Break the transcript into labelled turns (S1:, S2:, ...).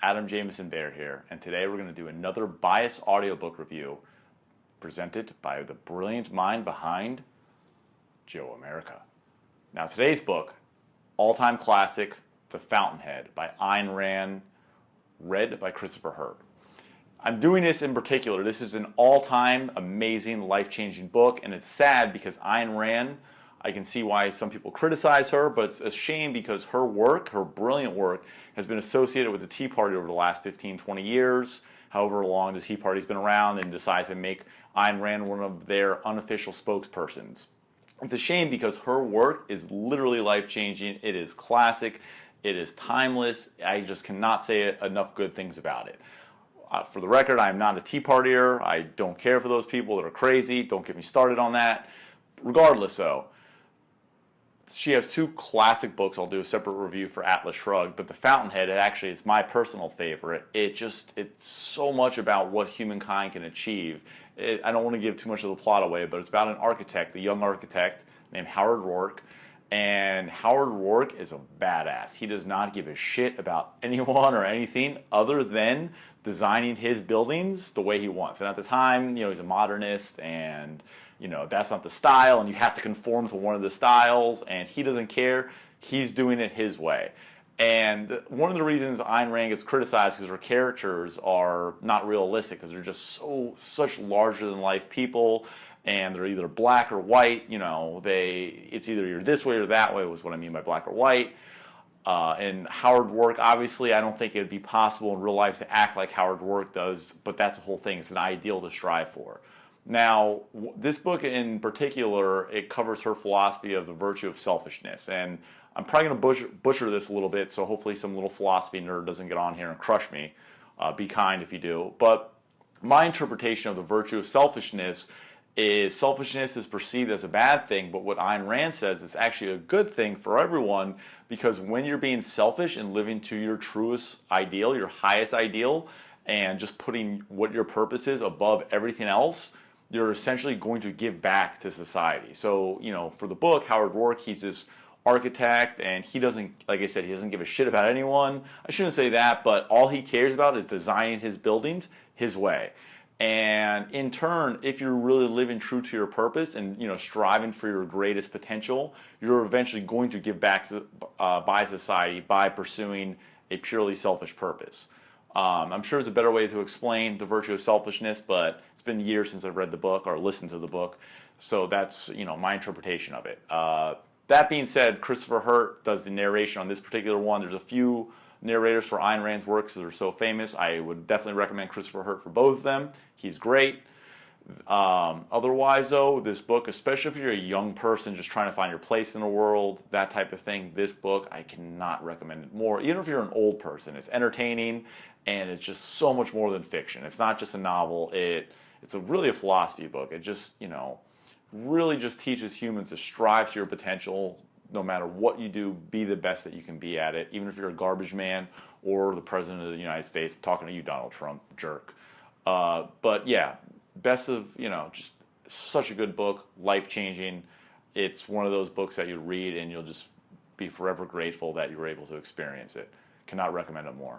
S1: Adam Jameson Bear here, and today we're going to do another biased audiobook review presented by the brilliant mind behind Joe America. Now today's book, all-time classic, The Fountainhead by Ayn Rand, read by Christopher Hurt. I'm doing this in particular. This is an all-time amazing, life-changing book, and it's sad because Ayn Rand, I can see why some people criticize her, but it's a shame because her work, her brilliant work, has been associated with the Tea Party over the last 15, 20 years, however long the Tea Party's been around, and decide to make Ayn Rand one of their unofficial spokespersons. It's a shame because her work is literally life-changing. It is classic. It is timeless. I just cannot say enough good things about it. For the record, I am not a Tea Partier. I don't care for those people that are crazy. Don't get me started on that. Regardless, though, she has two classic books. I'll do a separate review for Atlas Shrugged, but The Fountainhead, it's my personal favorite. It's so much about what humankind can achieve. I don't want to give too much of the plot away, but it's about an architect, a young architect named Howard Roark. And Howard Roark is a badass. He does not give a shit about anyone or anything other than designing his buildings the way he wants. And at the time, he's a modernist, and that's not the style, and you have to conform to one of the styles, and he doesn't care. He's doing it his way. And one of the reasons Ayn Rand gets criticized is because her characters are not realistic, because they're just such larger-than-life people, and they're either black or white. It's either you're this way or that way, was what I mean by black or white. And Howard Roark, obviously, I don't think it would be possible in real life to act like Howard Roark does, but that's the whole thing. It's an ideal to strive for. Now, this book in particular, it covers her philosophy of the virtue of selfishness. And I'm probably going to butcher this a little bit, so hopefully some little philosophy nerd doesn't get on here and crush me. Be kind if you do. But my interpretation of the virtue of selfishness is perceived as a bad thing, but what Ayn Rand says is actually a good thing for everyone, because when you're being selfish and living to your truest ideal, your highest ideal, and just putting what your purpose is above everything else, you're essentially going to give back to society. So, for the book, Howard Roark, he's this architect, and he doesn't, like I said, he doesn't give a shit about anyone. I shouldn't say that, but all he cares about is designing his buildings his way. And in turn, if you're really living true to your purpose and striving for your greatest potential, you're eventually going to give back by society by pursuing a purely selfish purpose. I'm sure there's a better way to explain the virtue of selfishness, but it's been years since I've read the book or listened to the book, so that's my interpretation of it. That being said, Christopher Hurt does the narration on this particular one. There's a few narrators for Ayn Rand's works that are so famous. I would definitely recommend Christopher Hurt for both of them. He's great. Otherwise, though, this book, especially if you're a young person just trying to find your place in the world, that type of thing, this book, I cannot recommend it more. Even if you're an old person, it's entertaining, and it's just so much more than fiction. It's not just a novel. It's really a philosophy book. It just, really just teaches humans to strive to your potential. No matter what you do, be the best that you can be at it, even if you're a garbage man or the President of the United States. Talking to you, Donald Trump, jerk. But yeah, best of, just such a good book, life-changing. It's one of those books that you read and you'll just be forever grateful that you were able to experience it. Cannot recommend it more.